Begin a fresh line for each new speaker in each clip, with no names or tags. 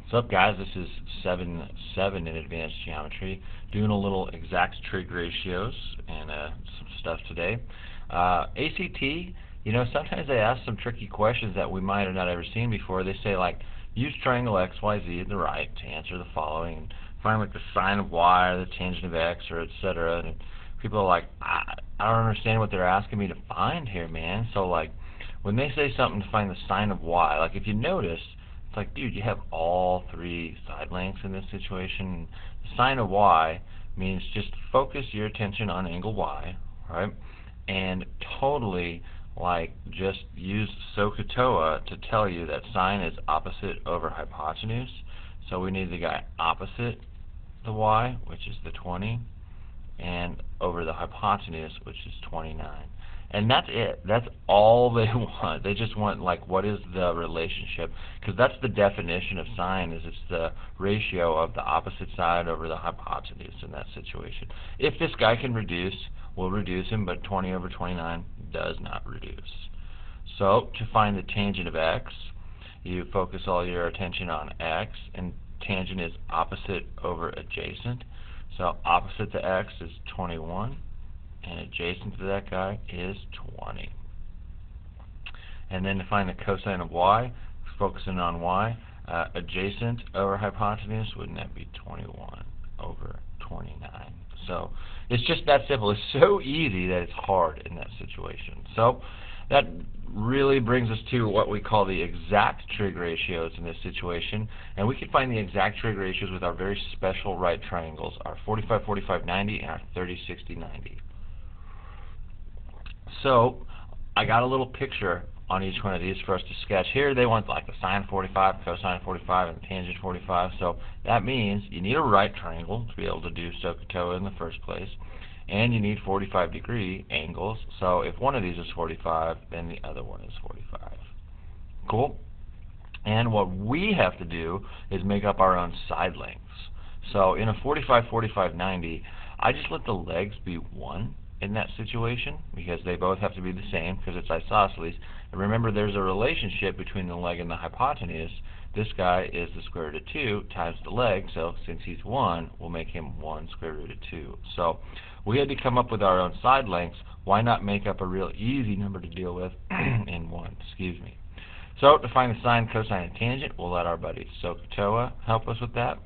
What's up, guys? This is 7-7 in advanced geometry, doing a little exact trig ratios and some stuff today. ACT, sometimes they ask some tricky questions that we might have not ever seen before. They say, like, use triangle XYZ at the right to answer the following, and find like the sine of Y or the tangent of X, or etc. And people are like, I don't understand what they're asking me to find here, man. So, like, when they say something to find the sine of Y, like, if you notice, it's like, dude, you have all three side lengths in this situation. The sine of Y means just focus your attention on angle Y, right? And totally, like, just use SOHCAHTOA to tell you that sine is opposite over hypotenuse. So we need the guy opposite the Y, which is the 20, and over the hypotenuse, which is 29. And that's it. That's all they want. They just want, like, what is the relationship? Because that's the definition of sine, is it's the ratio of the opposite side over the hypotenuse in that situation. If this guy can reduce, we'll reduce him, but 20 over 29 does not reduce. So to find the tangent of x, you focus all your attention on x, and tangent is opposite over adjacent. So opposite to x is 21. And adjacent to that guy is 20. And then to find the cosine of y, focusing on y, adjacent over hypotenuse, wouldn't that be 21 over 29? So it's just that simple. It's so easy that it's hard in that situation. So that really brings us to what we call the exact trig ratios in this situation. And we can find the exact trig ratios with our very special right triangles, our 45, 45, 90, and our 30, 60, 90. So I got a little picture on each one of these for us to sketch. Here they want like the sine 45, cosine 45, and the tangent 45. So that means you need a right triangle to be able to do SOHCAHTOA in the first place, and you need 45-degree angles. So if one of these is 45, then the other one is 45. Cool? And what we have to do is make up our own side lengths. So in a 45, 45, 90, I just let the legs be 1 in that situation, because they both have to be the same, because it's isosceles. And remember, there's a relationship between the leg and the hypotenuse. This guy is the square root of 2 times the leg, so since he's 1, we'll make him 1 square root of 2. So we had to come up with our own side lengths. Why not make up a real easy number to deal with in 1? Excuse me. So to find the sine, cosine, and tangent, we'll let our buddy SOHCAHTOA help us with that.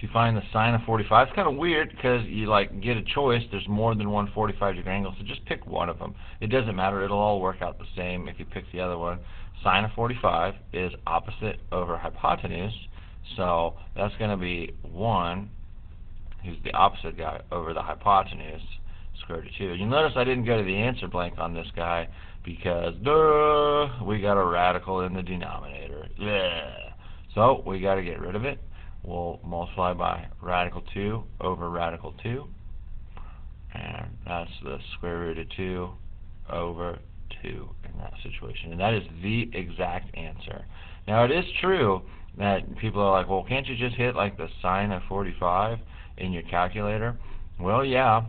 To find the sine of 45, it's kind of weird because you like get a choice. There's more than one 45-degree angle, so just pick one of them. It doesn't matter. It'll all work out the same if you pick the other one. Sine of 45 is opposite over hypotenuse, so that's going to be 1, who's the opposite guy, over the hypotenuse, square root of 2. You'll notice I didn't go to the answer blank on this guy because, duh, we got a radical in the denominator. Yeah. So we got to get rid of it. We'll multiply by radical 2 over radical 2, and that's the square root of 2 over 2 in that situation. And that is the exact answer. Now, it is true that people are like, well, can't you just hit like the sine of 45 in your calculator? Well, yeah,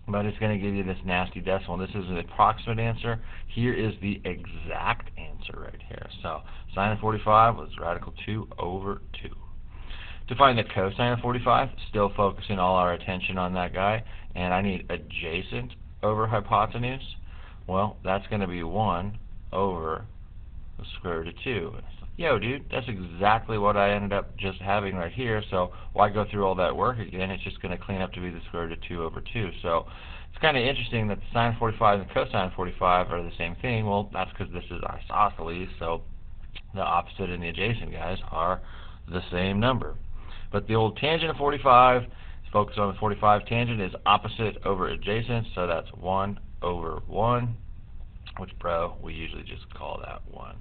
but it's going to give you this nasty decimal. This is an approximate answer. Here is the exact answer right here. So sine of 45 was radical 2 over 2. To find the cosine of 45, still focusing all our attention on that guy, and I need adjacent over hypotenuse. Well, that's going to be 1 over the square root of 2. Yo, dude, that's exactly what I ended up just having right here, so why go through all that work again? It's just going to clean up to be the square root of 2 over 2. So it's kind of interesting that the sine of 45 and the cosine of 45 are the same thing. Well, that's because this is isosceles, so the opposite and the adjacent guys are the same number. But the old tangent of 45, focus on the 45, tangent is opposite over adjacent, so that's 1 over 1, which, bro, we usually just call that 1.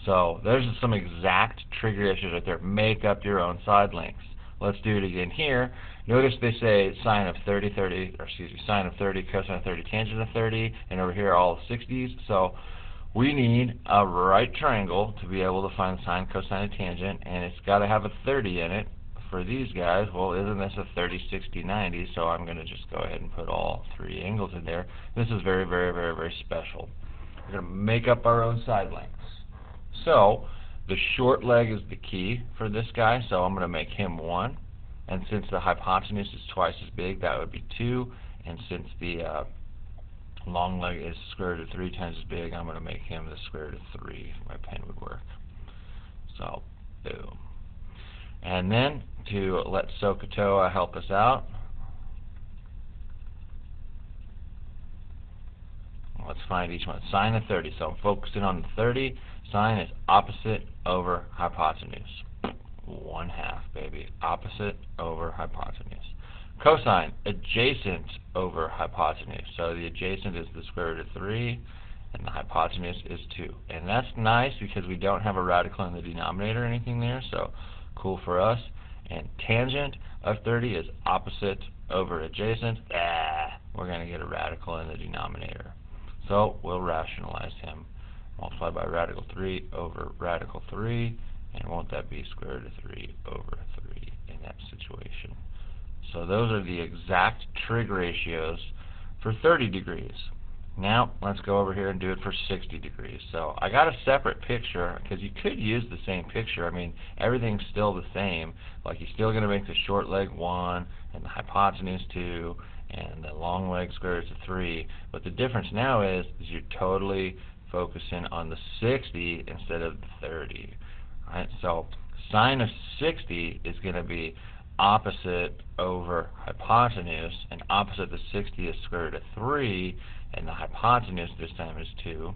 So there's some exact trig ratios right there. Make up your own side lengths. Let's do it again here. Notice they say sine of 30, sine of 30, cosine of 30, tangent of 30, and over here all 60s. So we need a right triangle to be able to find sine, cosine, and tangent, and it's got to have a 30 in it. For these guys, well, isn't this a 30, 60, 90? So I'm going to just go ahead and put all three angles in there. This is very, very, very, very special. We're going to make up our own side lengths. So the short leg is the key for this guy, so I'm going to make him 1. And since the hypotenuse is twice as big, that would be 2. And since the long leg is square root of 3 times as big, I'm going to make him the square root of 3. My pen would work. So, boom. And then, to let SOHCAHTOA help us out, let's find each one. Sine of 30. So I'm focusing on the 30. Sine is opposite over hypotenuse. 1/2, baby. Opposite over hypotenuse. Cosine, adjacent over hypotenuse. So the adjacent is the square root of 3, and the hypotenuse is 2. And that's nice because we don't have a radical in the denominator or anything there, so cool for us. And tangent of 30 is opposite over adjacent. We're going to get a radical in the denominator. So we'll rationalize him. Multiply by radical 3 over radical 3, and won't that be square root of 3 over 3 in that situation? So those are the exact trig ratios for 30 degrees. Now let's go over here and do it for 60 degrees. So I got a separate picture because you could use the same picture. I mean, everything's still the same. Like, you're still going to make the short leg 1 and the hypotenuse 2 and the long leg square root of 3. But the difference now is you're totally focusing on the 60 instead of the 30. Right? So sine of 60 is going to be opposite over hypotenuse, and opposite the 60 is square root of 3, and the hypotenuse this time is 2.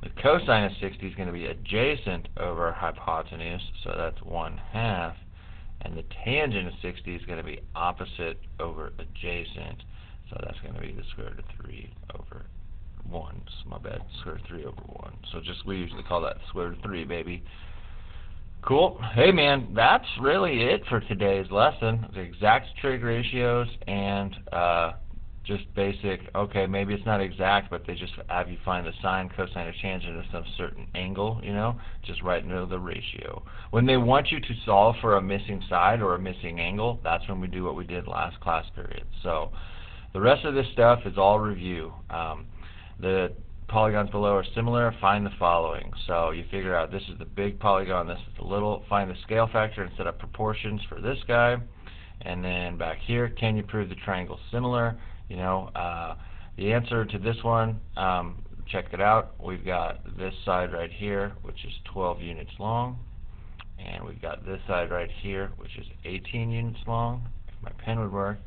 The cosine of 60 is going to be adjacent over hypotenuse, so that's 1/2, and the tangent of 60 is going to be opposite over adjacent, so that's going to be the square root of 3 over 1. So my bad, square root of 3 over 1. So we usually call that square root of 3, baby. Cool. Hey man, that's really it for today's lesson. The exact trig ratios and just basic, okay, maybe it's not exact, but they just have you find the sine, cosine, or tangent of some certain angle, you know, just right into the ratio. When they want you to solve for a missing side or a missing angle, that's when we do what we did last class period. So the rest of this stuff is all review. The polygons below are similar. Find the following. So you figure out this is the big polygon, this is the little. Find the scale factor and set up proportions for this guy. And then back here, can you prove the triangle similar? You know, the answer to this one, check it out. We've got this side right here, which is 12 units long. And we've got this side right here, which is 18 units long, if my pen would work.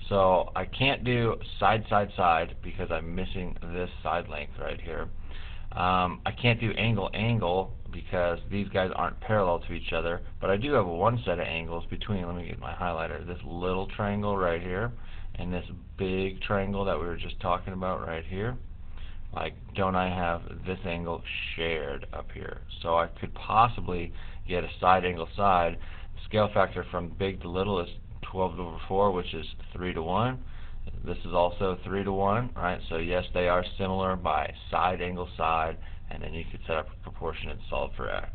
So I can't do side, side, side because I'm missing this side length right here. I can't do angle, angle because these guys aren't parallel to each other, but I do have one set of angles between, let me get my highlighter, this little triangle right here and this big triangle that we were just talking about right here. Like, don't I have this angle shared up here? So I could possibly get a side angle side. The scale factor from big to little is 12 over 4, which is 3 to 1. This is also 3 to 1, right? So yes, they are similar by side angle side, and then you could set up a proportion and solve for x.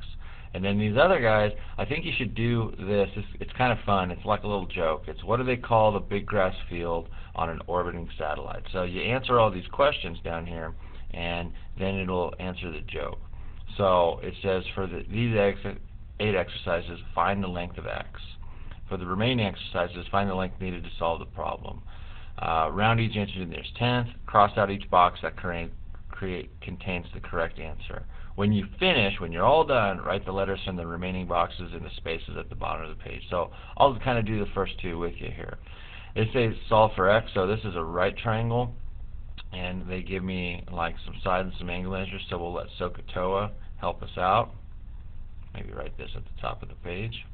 And then these other guys, I think you should do this. It's kind of fun. It's like a little joke. It's what do they call the big grass field on an orbiting satellite? So you answer all these questions down here, and then it'll answer the joke. So it says for these 8 exercises, find the length of x. For the remaining exercises, find the length needed to solve the problem. Round each inch to the nearest tenth. Cross out each box that contains the correct answer. When you finish, when you're all done, write the letters from the remaining boxes in the spaces at the bottom of the page. So I'll kind of do the first two with you here. It says solve for x, so this is a right triangle, and they give me like some side and some angle measures, so we'll let SOHCAHTOA help us out. Maybe write this at the top of the page.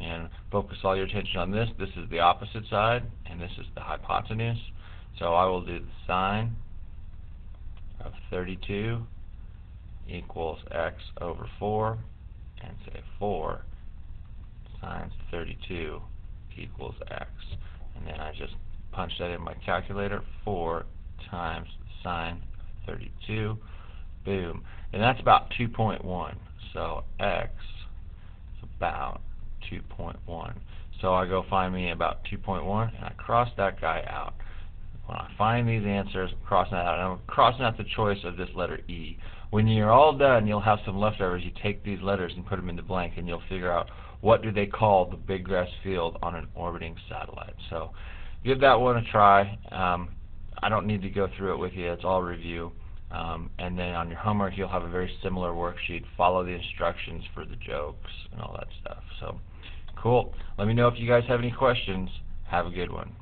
And focus all your attention on this. This is the opposite side, and this is the hypotenuse. So I will do the sine of 32 equals x over 4, and say 4 times 32 equals x. And then I just punch that in my calculator. 4 times sine 32. Boom. And that's about 2.1. So x is about 2.1. So I go find me about 2.1, and I cross that guy out. when I find these answers, I'm crossing that out. And I'm crossing out the choice of this letter E. When you're all done, you'll have some leftovers. You take these letters and put them in the blank, and you'll figure out what do they call the big grass field on an orbiting satellite. So give that one a try. I don't need to go through it with you. It's all review. And then on your homework, you'll have a very similar worksheet. Follow the instructions for the jokes and all that stuff. So cool. Let me know if you guys have any questions. Have a good one.